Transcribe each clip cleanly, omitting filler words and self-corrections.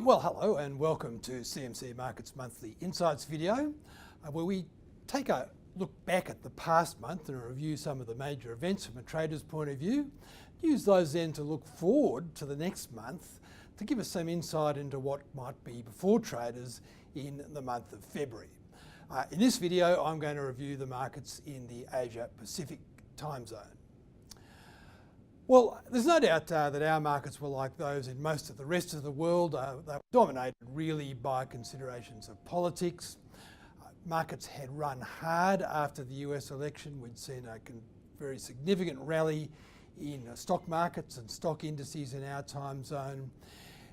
Well, hello and welcome to CMC Markets Monthly Insights video, where we take a look back at the past month and review some of the major events from a trader's point of view. Use those then to look forward to the next month to give us some insight into what might be before traders in the month of February. In this video, I'm going to review the markets in the Asia Pacific time zone. Well, there's no doubt that our markets were like those in most of the rest of the world. They were dominated really by considerations of politics. Markets had run hard after the US election. We'd seen a very significant rally in stock markets and stock indices in our time zone,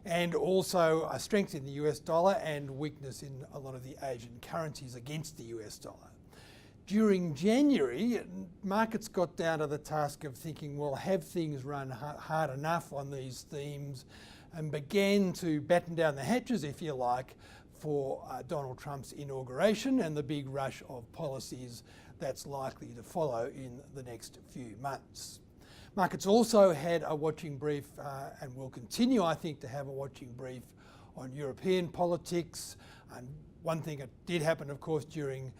and also a strength in the US dollar and weakness in a lot of the Asian currencies against the US dollar. During January, markets got down to the task of thinking, well, have things run hard enough on these themes, and began to batten down the hatches, if you like, for Donald Trump's inauguration and the big rush of policies that's likely to follow in the next few months. Markets also had a watching brief and will continue, I think, to have a watching brief on European politics. And one thing that did happen, of course, during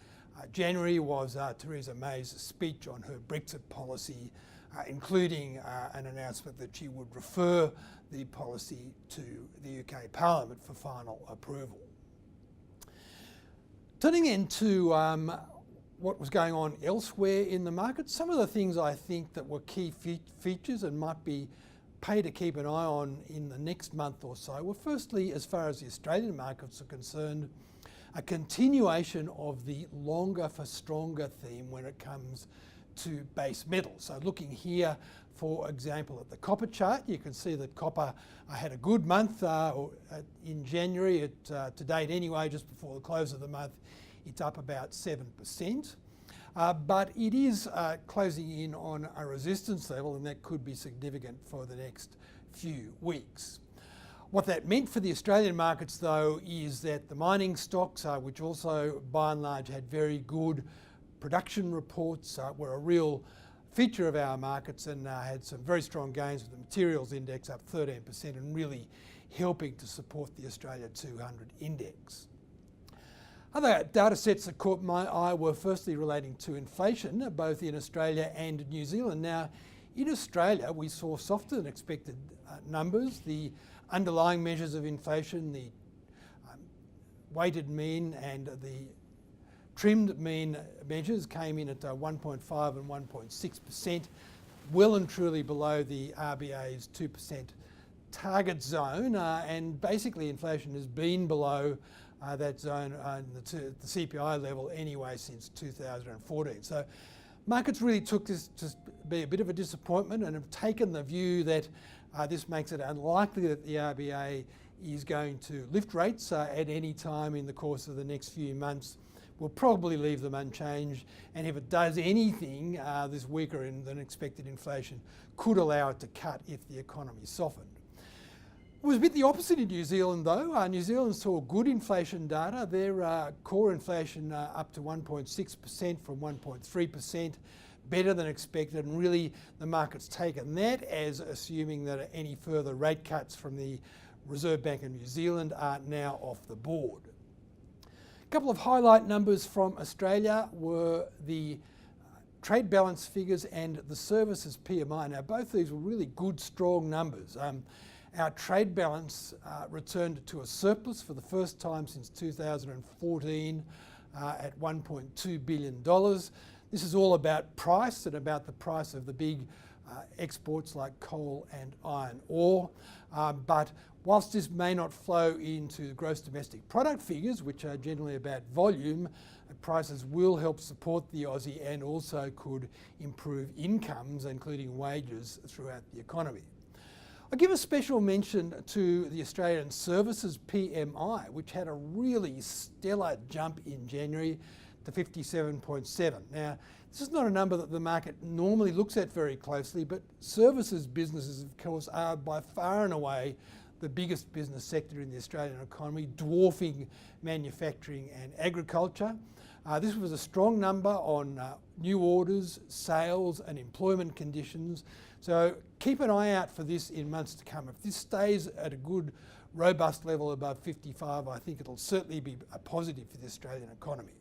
January was Theresa May's speech on her Brexit policy, including an announcement that she would refer the policy to the UK Parliament for final approval. Turning into what was going on elsewhere in the market, some of the things I think that were key features and might be pay to keep an eye on in the next month or so were, firstly, as far as the Australian markets are concerned, a continuation of the longer for stronger theme when it comes to base metals. So looking here, for example, at the copper chart, you can see that copper had a good month in January. To date anyway, just before the close of the month, it's up about 7%. But it is closing in on a resistance level, and that could be significant for the next few weeks. What that meant for the Australian markets, though, is that the mining stocks, which also by and large had very good production reports, were a real feature of our markets and had some very strong gains with the materials index up 13% and really helping to support the Australia 200 index. Other data sets that caught my eye were firstly relating to inflation, both in Australia and New Zealand. Now, in Australia, we saw softer than expected numbers. The underlying measures of inflation, the weighted mean and the trimmed mean measures came in at 1.5 and 1.6%, well and truly below the RBA's 2% target zone, and basically inflation has been below that zone the CPI level anyway since 2014. So markets really took this to be a bit of a disappointment and have taken the view that this makes it unlikely that the RBA is going to lift rates at any time in the course of the next few months. We'll probably leave them unchanged, and if it does anything, this weaker than expected inflation could allow it to cut if the economy softened. It was a bit the opposite in New Zealand, though. New Zealand saw good inflation data. Their core inflation up to 1.6% from 1.3%, better than expected, and really the market's taken that as assuming that any further rate cuts from the Reserve Bank of New Zealand are now off the board. A couple of highlight numbers from Australia were the trade balance figures and the Services Pmi. Now, both these were really good, strong numbers. Our trade balance returned to a surplus for the first time since 2014 at $1.2 billion. This is all about price and about the price of the big exports like coal and iron ore. But whilst this may not flow into gross domestic product figures, which are generally about volume, prices will help support the Aussie and also could improve incomes, including wages, throughout the economy. I give a special mention to the Australian Services Pmi, which had a really stellar jump in January to 57.7. Now, this is not a number that the market normally looks at very closely, but services businesses, of course, are by far and away the biggest business sector in the Australian economy, dwarfing manufacturing and agriculture. This was a strong number on new orders, sales and employment conditions. So keep an eye out for this in months to come. If this stays at a good robust level above 55, I think it'll certainly be a positive for the Australian economy.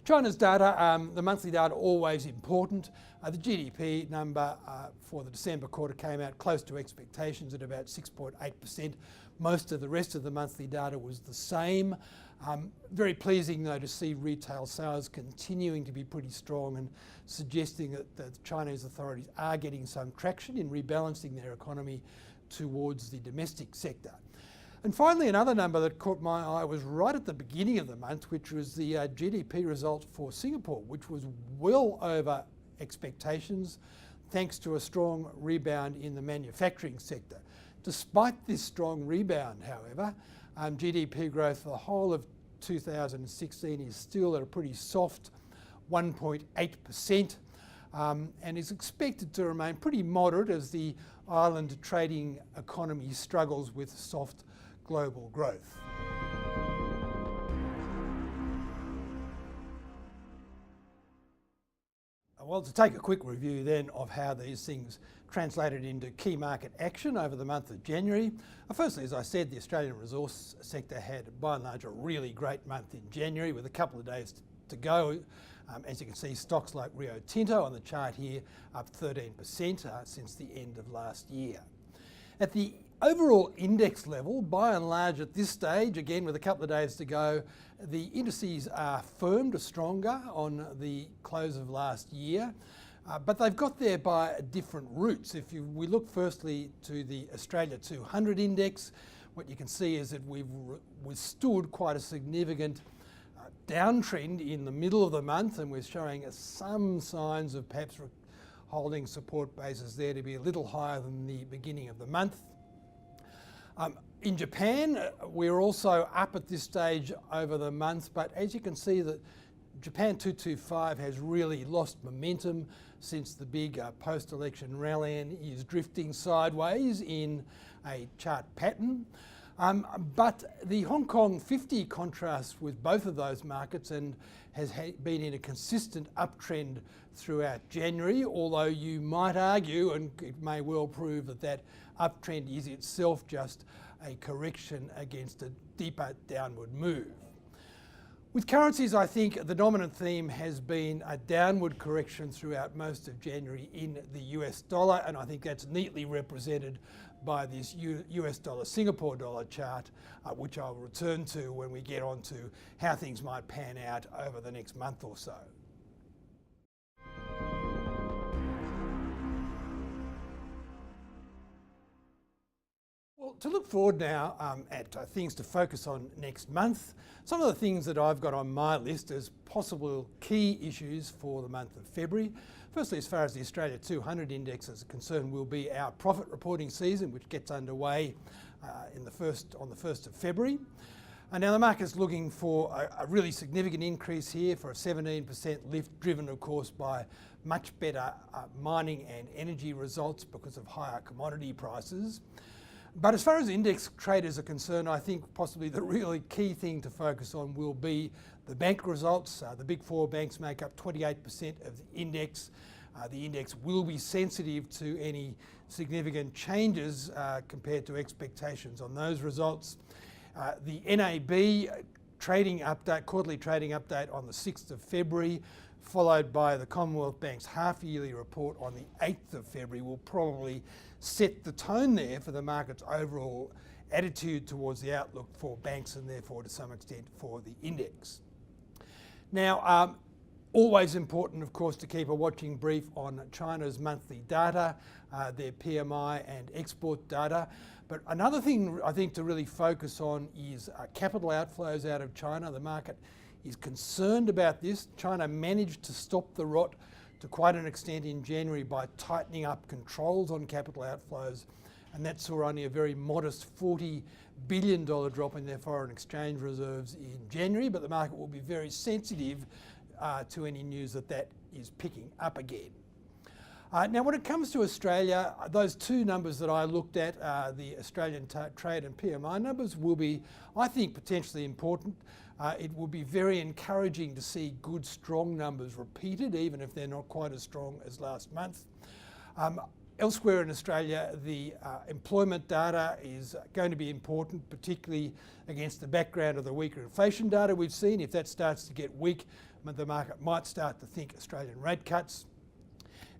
China's data, the monthly data, always important. The GDP number for the December quarter came out close to expectations at about 6.8%. Most of the rest of the monthly data was the same. Very pleasing though to see retail sales continuing to be pretty strong and suggesting that the Chinese authorities are getting some traction in rebalancing their economy towards the domestic sector. And finally, another number that caught my eye was right at the beginning of the month, which was the GDP result for Singapore, which was well over expectations thanks to a strong rebound in the manufacturing sector. Despite this strong rebound, however, GDP growth for the whole of 2016 is still at a pretty soft 1.8%, and is expected to remain pretty moderate as the island trading economy struggles with soft global growth. Well, to take a quick review then of how these things translated into key market action over the month of January. Firstly, as I said, the Australian resource sector had by and large a really great month in January with a couple of days to go. As you can see, stocks like Rio Tinto on the chart here up 13% since the end of last year. At the overall index level, by and large at this stage, again with a couple of days to go, the indices are firm to stronger on the close of last year, but they've got there by different routes. If we look firstly to the Australia 200 index, what you can see is that we've withstood quite a significant downtrend in the middle of the month, and we're showing some signs of perhaps holding support bases there to be a little higher than the beginning of the month. In Japan, we're also up at this stage over the month, but as you can see, that Japan 225 has really lost momentum since the big post-election rally and is drifting sideways in a chart pattern. But the Hong Kong 50 contrasts with both of those markets and has been in a consistent uptrend throughout January, although you might argue, and it may well prove, that that uptrend is itself just a correction against a deeper downward move. With currencies, I think the dominant theme has been a downward correction throughout most of January in the US dollar, and I think that's neatly represented by this US dollar Singapore dollar chart, which I'll return to when we get on to how things might pan out over the next month or so. Well, to look forward now at things to focus on next month, some of the things that I've got on my list as possible key issues for the month of February. Firstly, as far as the Australia 200 index is concerned, will be our profit reporting season, which gets underway on the 1st of February. And now the market's looking for a really significant increase here for a 17% lift, driven of course by much better mining and energy results because of higher commodity prices. But as far as index traders are concerned, I think possibly the really key thing to focus on will be the bank results. The big four banks make up 28% of the index. The index will be sensitive to any significant changes compared to expectations on those results. The NAB trading update, quarterly trading update on the 6th of February, followed by the Commonwealth Bank's half-yearly report on the 8th of February, will probably set the tone there for the market's overall attitude towards the outlook for banks and therefore to some extent for the index. Now, always important of course to keep a watching brief on China's monthly data, their PMI and export data. But another thing I think to really focus on is capital outflows out of China. The market is concerned about this. China managed to stop the rot to quite an extent in January by tightening up controls on capital outflows, and that saw only a very modest $40 billion drop in their foreign exchange reserves in January, but the market will be very sensitive to any news that that is picking up again. Now when it comes to Australia, those two numbers that I looked at, the Australian trade and PMI numbers, will be, I think, potentially important. It will be very encouraging to see good, strong numbers repeated, even if they're not quite as strong as last month. Elsewhere in Australia, the employment data is going to be important, particularly against the background of the weaker inflation data we've seen. If that starts to get weak, the market might start to think Australian rate cuts.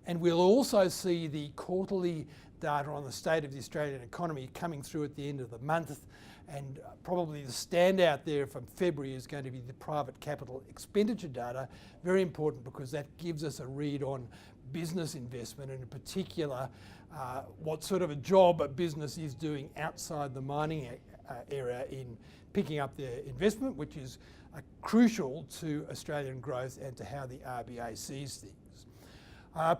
And we'll also see the quarterly data on the state of the Australian economy coming through at the end of the month. And probably the standout there from February is going to be the private capital expenditure data. Very important because that gives us a read on business investment, and in particular what sort of a job a business is doing outside the mining area in picking up their investment, which is crucial to Australian growth and to how the RBA sees things.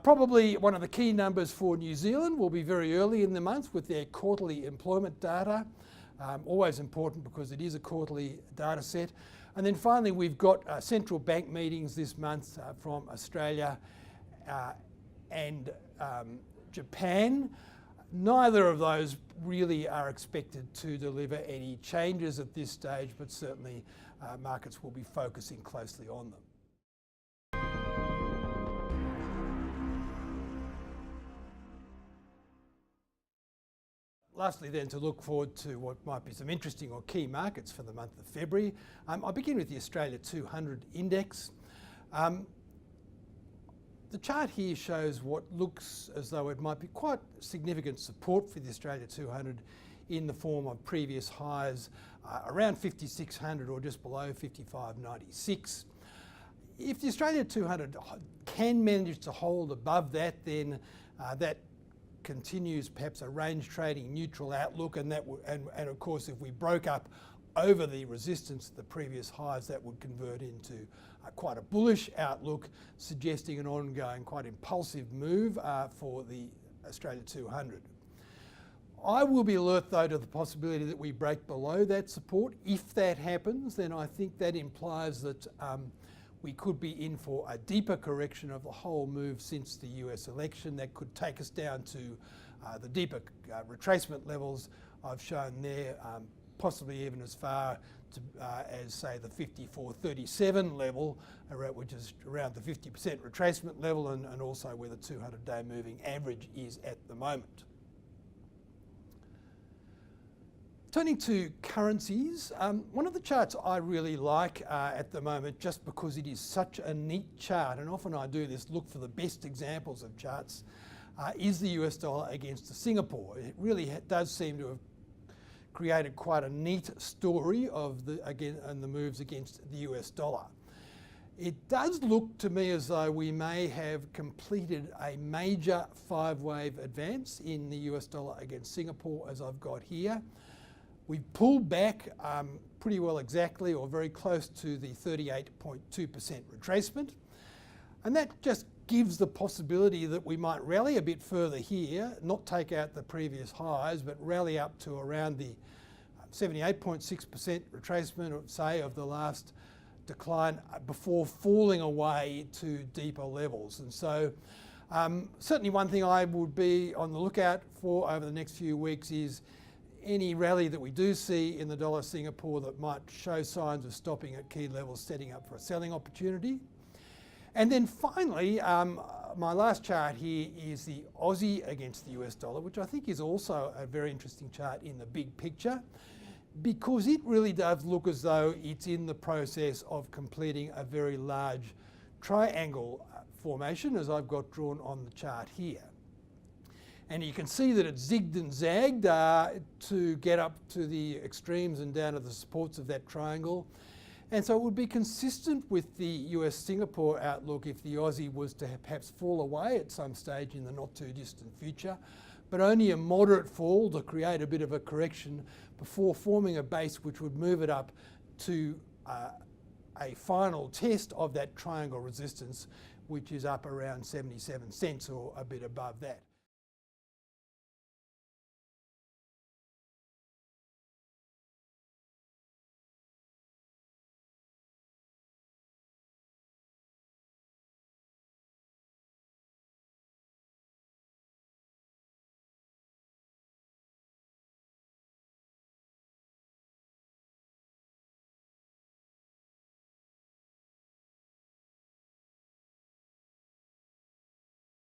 Probably one of the key numbers for New Zealand will be very early in the month with their quarterly employment data. Always important because it is a quarterly data set. And then finally we've got central bank meetings this month from Australia and Japan. Neither of those really are expected to deliver any changes at this stage, but certainly markets will be focusing closely on them. Lastly then, to look forward to what might be some interesting or key markets for the month of February. I'll begin with the Australia 200 index. The chart here shows what looks as though it might be quite significant support for the Australia 200 in the form of previous highs around 5,600 or just below 55.96. If the Australia 200 can manage to hold above that, then that continues perhaps a range trading neutral outlook, and of course if we broke up over the resistance of the previous highs, that would convert into quite a bullish outlook, suggesting an ongoing quite impulsive move for the Australia 200. I will be alert though to the possibility that we break below that support. If that happens, then I think that implies that we could be in for a deeper correction of the whole move since the US election. That could take us down to the deeper retracement levels I've shown there, possibly even as far to, as say the 54.37 level, which is around the 50% retracement level, and also where the 200-day moving average is at the moment. Turning to currencies, one of the charts I really like at the moment, just because it is such a neat chart, and often I do this, look for the best examples of charts, is the US dollar against the Singapore. It really does seem to have created quite a neat story of the moves against the US dollar. It does look to me as though we may have completed a major five-wave advance in the US dollar against Singapore, as I've got here. We've pulled back pretty well exactly or very close to the 38.2% retracement. And that just gives the possibility that we might rally a bit further here, not take out the previous highs, but rally up to around the 78.6% retracement, say, of the last decline before falling away to deeper levels. And so certainly one thing I would be on the lookout for over the next few weeks is any rally that we do see in the dollar Singapore that might show signs of stopping at key levels, setting up for a selling opportunity. And then finally, my last chart here is the Aussie against the US dollar, which I think is also a very interesting chart in the big picture, because it really does look as though it's in the process of completing a very large triangle formation, as I've got drawn on the chart here. And you can see that it zigged and zagged to get up to the extremes and down to the supports of that triangle. And so it would be consistent with the US-Singapore outlook if the Aussie was to perhaps fall away at some stage in the not too distant future, but only a moderate fall to create a bit of a correction before forming a base which would move it up to a final test of that triangle resistance, which is up around 77 cents or a bit above that.